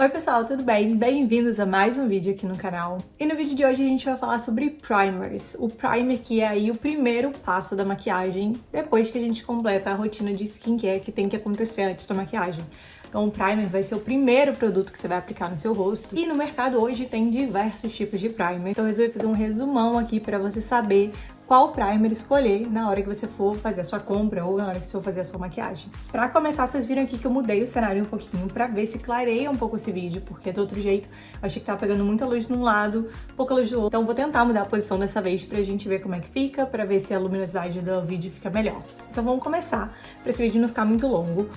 Oi pessoal, tudo bem? Bem-vindos a mais um vídeo aqui no canal. E no vídeo de hoje a gente vai falar sobre primers. O primer que é aí o primeiro passo da maquiagem, depois que a gente completa a rotina de skincare que tem que acontecer antes da maquiagem. Então o primer vai ser o primeiro produto que você vai aplicar no seu rosto. E no mercado hoje tem diversos tipos de primer. Então eu resolvi fazer um resumão aqui para você saber qual primer escolher na hora que você for fazer a sua compra ou na hora que você for fazer a sua maquiagem. Pra começar, vocês viram aqui que eu mudei o cenário um pouquinho pra ver se clareia um pouco esse vídeo, porque do outro jeito eu achei que tava pegando muita luz de um lado, pouca luz do outro. Então vou tentar mudar a posição dessa vez pra gente ver como é que fica, pra ver se a luminosidade do vídeo fica melhor. Então vamos começar, pra esse vídeo não ficar muito longo.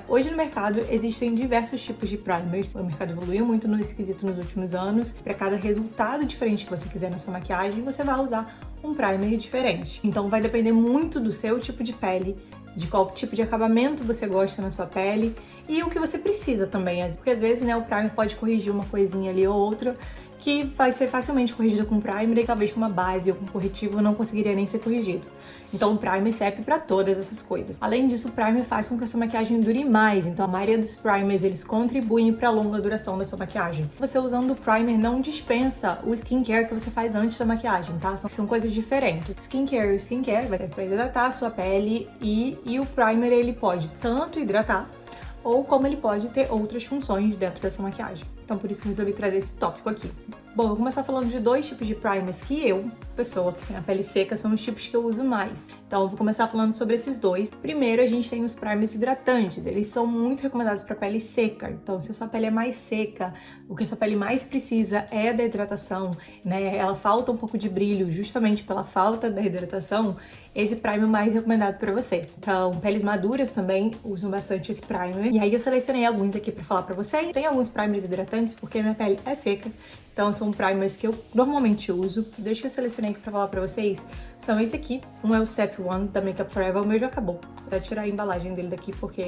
Hoje no mercado existem diversos tipos de primers. O mercado evoluiu muito no esquisito nos últimos anos. Pra cada resultado diferente que você quiser na sua maquiagem, você vai usar um primer diferente. Então vai depender muito do seu tipo de pele, de qual tipo de acabamento você gosta na sua pele e o que você precisa também, porque às vezes, né, o primer pode corrigir uma coisinha ali ou outra que vai ser facilmente corrigida com primer e talvez com uma base ou com corretivo não conseguiria nem ser corrigido. Então o primer serve para todas essas coisas. Além disso, o primer faz com que a sua maquiagem dure mais, então a maioria dos primers eles contribuem para a longa duração da sua maquiagem. Você usando o primer não dispensa o skincare que você faz antes da maquiagem, tá? São coisas diferentes. O skincare vai ser para hidratar a sua pele e o primer ele pode tanto hidratar ou como ele pode ter outras funções dentro dessa maquiagem. Então por isso que eu resolvi trazer esse tópico aqui. Bom, vou começar falando de dois tipos de primers que eu, pessoa que tem a pele seca, são os tipos que eu uso mais. Então eu vou começar falando sobre esses dois. Primeiro a gente tem os primers hidratantes, eles são muito recomendados para pele seca. Então se a sua pele é mais seca, o que a sua pele mais precisa é da hidratação, né? Ela falta um pouco de brilho justamente pela falta da hidratação, esse primer é mais recomendado para você. Então, peles maduras também usam bastante esse primer. E aí eu selecionei alguns aqui para falar para vocês. Tem alguns primers hidratantes porque minha pele é seca, então são primers que eu normalmente uso. Dois que eu selecionei aqui para falar para vocês são esse aqui. Um é o Step 1 da Makeup Forever, o meu já acabou. Vou tirar a embalagem dele daqui porque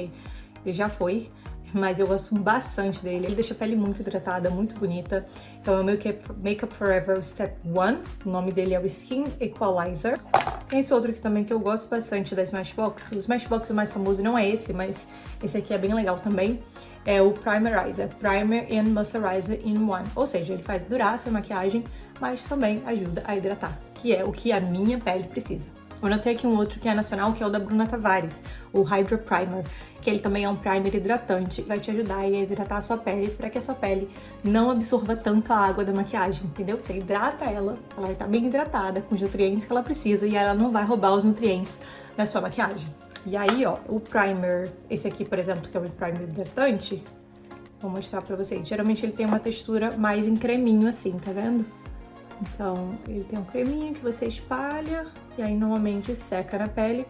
ele já foi. Mas eu gosto bastante dele, ele deixa a pele muito hidratada, muito bonita. Então é o meu Makeup Forever Step 1, o nome dele é o Skin Equalizer. Tem esse outro aqui também que eu gosto bastante da Smashbox. O Smashbox o mais famoso não é esse, mas esse aqui é bem legal também. É o Primerizer, Primer and Moisturizer in One. Ou seja, ele faz durar a sua maquiagem, mas também ajuda a hidratar, que é o que a minha pele precisa. Eu notei aqui um outro que é nacional, que é o da Bruna Tavares, o Hydra Primer, que ele também é um primer hidratante, vai te ajudar a hidratar a sua pele para que a sua pele não absorva tanto a água da maquiagem, entendeu? Você hidrata ela vai estar bem hidratada com os nutrientes que ela precisa e ela não vai roubar os nutrientes da sua maquiagem. E aí, ó, o primer, esse aqui, por exemplo, que é o primer hidratante, vou mostrar pra vocês. Geralmente ele tem uma textura mais em creminho assim, tá vendo? Então, ele tem um creminho que você espalha e aí normalmente seca na pele.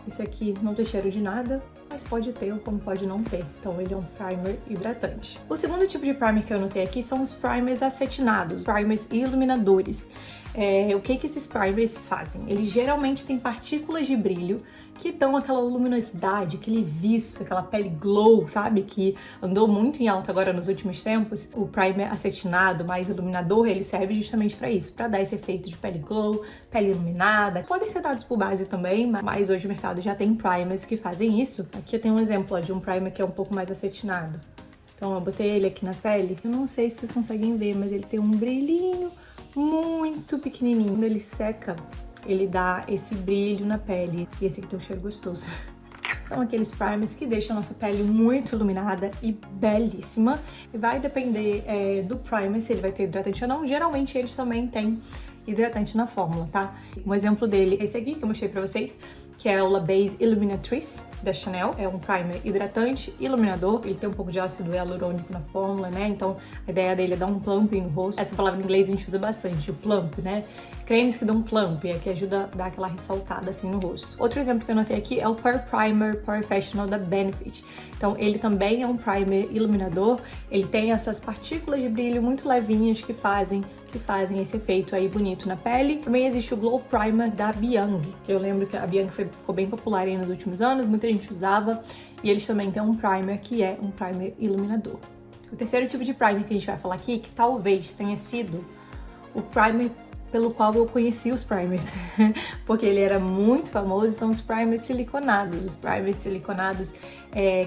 Esse aqui não tem cheiro de nada, mas pode ter ou como pode não ter. Então ele é um primer hidratante. O segundo tipo de primer que eu notei aqui são os primers acetinados, primers iluminadores. O que esses primers fazem? Eles geralmente têm partículas de brilho que dão aquela luminosidade, aquele viço, aquela pele glow, sabe? Que andou muito em alta agora nos últimos tempos. O primer acetinado, mais iluminador, ele serve justamente para isso, para dar esse efeito de pele glow, pele iluminada. Podem ser dados por base também, mas hoje o mercado já tem primers que fazem isso. Aqui eu tenho um exemplo ó, de um primer que é um pouco mais acetinado. Então eu botei ele aqui na pele. Eu não sei se vocês conseguem ver, mas ele tem um brilhinho muito pequenininho. Quando ele seca, ele dá esse brilho na pele. E esse aqui tem um cheiro gostoso. São aqueles primers que deixam a nossa pele muito iluminada e belíssima. E vai depender do primer, se ele vai ter hidratante ou não. Geralmente eles também têm hidratante na fórmula, tá? Um exemplo dele é esse aqui que eu mostrei pra vocês, que é o La Base Illuminatrice da Chanel. É um primer hidratante, iluminador. Ele tem um pouco de ácido hialurônico na fórmula, né? Então a ideia dele é dar um plumping no rosto. Essa palavra em inglês a gente usa bastante, o plump, né? Cremes que dão plump, que ajuda a dar aquela ressaltada assim no rosto. Outro exemplo que eu notei aqui é o Pore Primer Professional da Benefit. Então ele também é um primer iluminador. Ele tem essas partículas de brilho muito levinhas que fazem esse efeito aí bonito na pele. Também existe o Glow Primer da Biang, que eu lembro que a Biang ficou bem popular aí nos últimos anos, muita gente usava, e eles também têm um primer que é um primer iluminador. O terceiro tipo de primer que a gente vai falar aqui, que talvez tenha sido o primer pelo qual eu conheci os primers, porque ele era muito famoso, são os primers siliconados. Os primers siliconados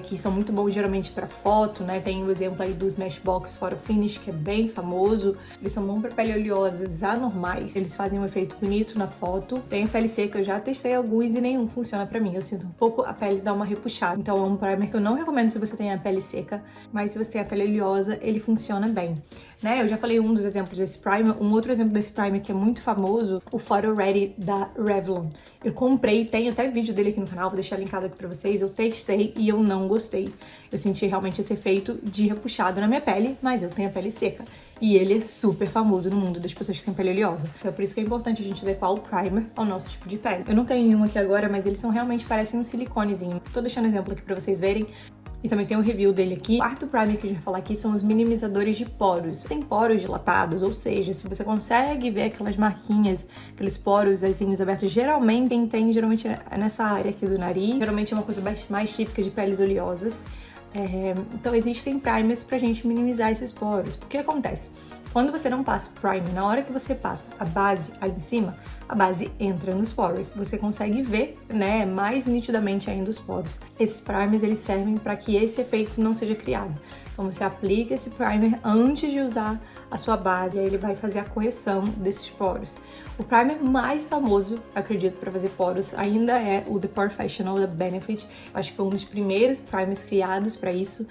que são muito bons geralmente para foto, né? Tem o exemplo aí do Smashbox Photo Finish, que é bem famoso. Eles são bons para pele oleosas anormais, eles fazem um efeito bonito na foto. Tem a pele seca, eu já testei alguns e nenhum funciona para mim. Eu sinto um pouco a pele dar uma repuxada, então é um primer que eu não recomendo se você tem a pele seca, mas se você tem a pele oleosa, ele funciona bem. Né? Eu já falei um dos exemplos desse primer. Um outro exemplo desse primer que é muito famoso, o Photo Ready da Revlon. Eu comprei, tem até vídeo dele aqui no canal, vou deixar linkado aqui pra vocês. Eu testei e eu não gostei. Eu senti realmente esse efeito de repuxado na minha pele, mas eu tenho a pele seca. E ele é super famoso no mundo das pessoas que têm pele oleosa. Então é por isso que é importante a gente adequar o primer ao nosso tipo de pele. Eu não tenho nenhum aqui agora, mas eles são realmente, parecem um siliconezinho. Tô deixando exemplo aqui pra vocês verem. E também tem um review dele aqui. O quarto primer que a gente vai falar aqui são os minimizadores de poros. Tem poros dilatados, ou seja, se você consegue ver aquelas marquinhas, aqueles poros abertos, geralmente quem tem, geralmente é nessa área aqui do nariz. Geralmente é uma coisa mais típica de peles oleosas. Então existem primers pra gente minimizar esses poros. O que acontece? Quando você não passa o primer, na hora que você passa a base ali em cima, a base entra nos poros. Você consegue ver, né, mais nitidamente ainda os poros. Esses primers, eles servem para que esse efeito não seja criado. Então você aplica esse primer antes de usar a sua base, e aí ele vai fazer a correção desses poros. O primer mais famoso, acredito, para fazer poros ainda é o The Porefessional da Benefit. Eu acho que foi um dos primeiros primers criados para isso,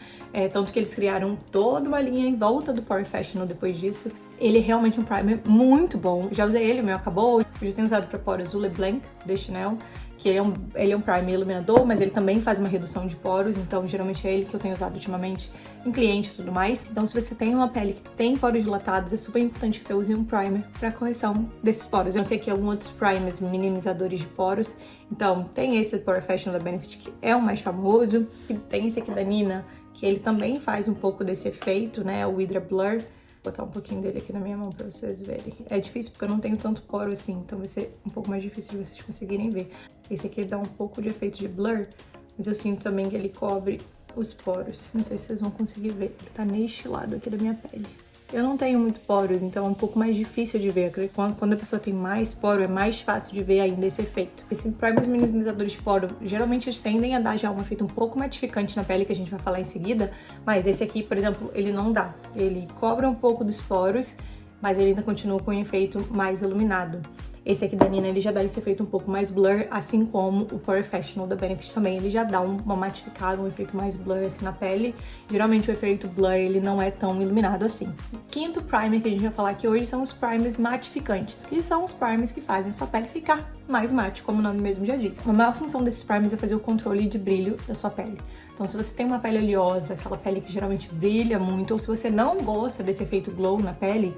tanto que eles criaram toda uma linha em volta do Porefessional depois disso. Ele é realmente um primer muito bom. Já usei ele, o meu acabou. Eu já tenho usado para poros o LeBlanc da Chanel, que ele é um primer iluminador, mas ele também faz uma redução de poros, então geralmente é ele que eu tenho usado ultimamente em cliente e tudo mais. Então se você tem uma pele que tem poros dilatados, é super importante que você use um primer para correção desses poros. Eu tenho aqui alguns outros primers minimizadores de poros, então tem esse Porefessional da Benefit, que é o mais famoso, tem esse aqui da Nina, que ele também faz um pouco desse efeito, né, o Hydra Blur. Vou botar um pouquinho dele aqui na minha mão pra vocês verem. É difícil porque eu não tenho tanto poro assim, então vai ser um pouco mais difícil de vocês conseguirem ver. Esse aqui ele dá um pouco de efeito de blur, mas eu sinto também que ele cobre os poros. Não sei se vocês vão conseguir ver, ele tá neste lado aqui da minha pele. Eu não tenho muito poros, então é um pouco mais difícil de ver. Quando a pessoa tem mais poro, é mais fácil de ver ainda esse efeito. Esses primers minimizadores de poro, geralmente eles tendem a dar já um efeito um pouco matificante na pele, que a gente vai falar em seguida, mas esse aqui, por exemplo, ele não dá. Ele cobre um pouco dos poros, mas ele ainda continua com um efeito mais iluminado. Esse aqui da Nina, ele já dá esse efeito um pouco mais blur, assim como o Porefessional da Benefit também, ele já dá uma matificada, um efeito mais blur assim na pele. Geralmente o efeito blur, ele não é tão iluminado assim. O quinto primer que a gente vai falar aqui hoje são os primers matificantes, que são os primers que fazem a sua pele ficar mais mate, como o nome mesmo já diz. A maior função desses primers é fazer o controle de brilho da sua pele. Então se você tem uma pele oleosa, aquela pele que geralmente brilha muito, ou se você não gosta desse efeito glow na pele,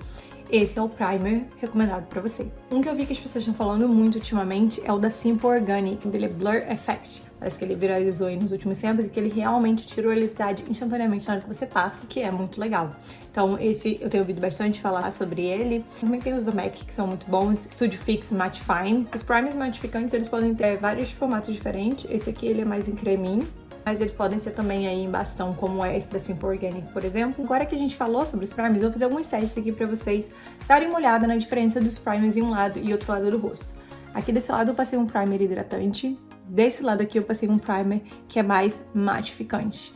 esse é o primer recomendado pra você. Um que eu vi que as pessoas estão falando muito ultimamente é o da Simple Organic, dele é Blur Effect. Parece que ele viralizou aí nos últimos tempos e que ele realmente tira a oleosidade instantaneamente na hora que você passa, que é muito legal. Então esse eu tenho ouvido bastante falar sobre ele. Também tem os da MAC que são muito bons, Studio Fix Matte Fine. Os primers matificantes, eles podem ter vários formatos diferentes. Esse aqui ele é mais em creminho, mas eles podem ser também aí em bastão, como é esse da Simple Organic, por exemplo. Agora que a gente falou sobre os primers, eu vou fazer alguns testes aqui pra vocês darem uma olhada na diferença dos primers em um lado e outro lado do rosto. Aqui desse lado eu passei um primer hidratante, desse lado aqui eu passei um primer que é mais matificante.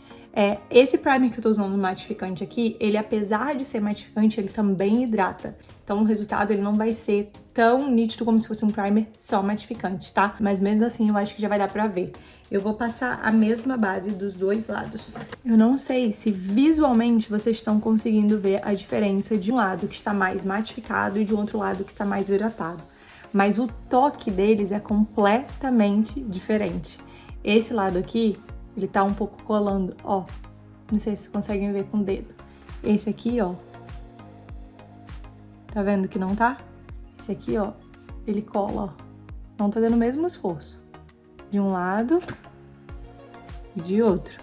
Esse primer que eu tô usando matificante aqui, ele apesar de ser matificante, ele também hidrata. Então o resultado ele não vai ser tão nítido como se fosse um primer só matificante, tá? Mas mesmo assim eu acho que já vai dar pra ver. Eu vou passar a mesma base dos dois lados. Eu não sei se visualmente vocês estão conseguindo ver a diferença de um lado que está mais matificado e de um outro lado que está mais hidratado. Mas o toque deles é completamente diferente. Esse lado aqui, ele tá um pouco colando, ó. Não sei se vocês conseguem ver com o dedo. Esse aqui, ó. Tá vendo que não tá? Esse aqui, ó, ele cola, ó. Não tá dando o mesmo esforço. De um lado e de outro.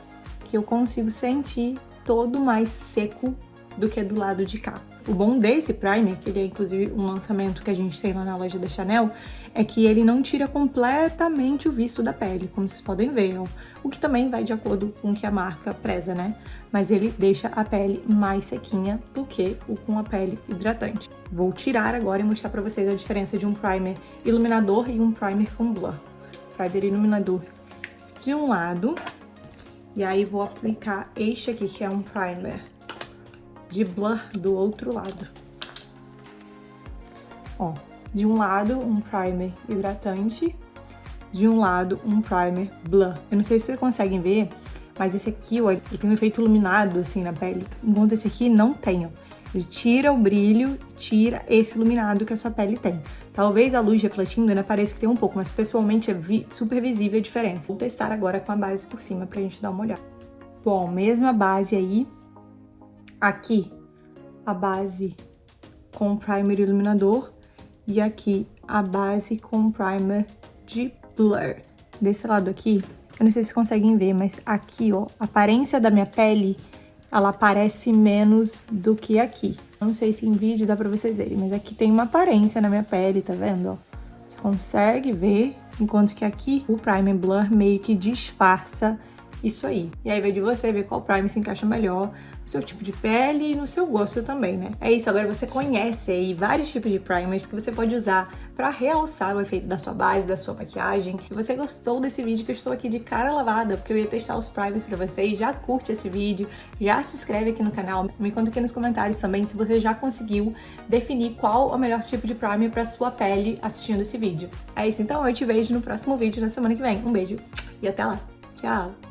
Que eu consigo sentir todo mais seco do que do lado de cá. O bom desse primer, que ele é inclusive um lançamento que a gente tem lá na loja da Chanel, é que ele não tira completamente o visto da pele, como vocês podem ver, ó. O que também vai de acordo com o que a marca preza, né? Mas ele deixa a pele mais sequinha do que o com a pele hidratante. Vou tirar agora e mostrar pra vocês a diferença de um primer iluminador e um primer com blur. Primer iluminador de um lado, e aí vou aplicar este aqui, que é um primer de blur do outro lado. Ó, de um lado um primer hidratante, de um lado um primer blur. Eu não sei se vocês conseguem ver, mas esse aqui, ó, ele tem um efeito iluminado assim na pele, enquanto esse aqui não tem, ó. Ele tira o brilho, tira esse iluminado que a sua pele tem. Talvez a luz refletindo ainda pareça que tem um pouco, mas pessoalmente é super visível a diferença. Vou testar agora com a base por cima pra gente dar uma olhada. Bom, mesma base aí. Aqui, a base com primer iluminador e aqui a base com primer de blur. Desse lado aqui, eu não sei se vocês conseguem ver, mas aqui, ó, a aparência da minha pele, ela aparece menos do que aqui. Eu não sei se em vídeo dá pra vocês verem, mas aqui tem uma aparência na minha pele, tá vendo, ó? Você consegue ver, enquanto que aqui o primer blur meio que disfarça isso aí. E aí vai de você ver qual primer se encaixa melhor no seu tipo de pele e no seu gosto também, né? É isso, agora você conhece aí vários tipos de primers que você pode usar pra realçar o efeito da sua base, da sua maquiagem. Se você gostou desse vídeo, que eu estou aqui de cara lavada, porque eu ia testar os primers pra vocês, já curte esse vídeo, já se inscreve aqui no canal, me conta aqui nos comentários também se você já conseguiu definir qual é o melhor tipo de primer pra sua pele assistindo esse vídeo. É isso, então eu te vejo no próximo vídeo na semana que vem. Um beijo e até lá. Tchau!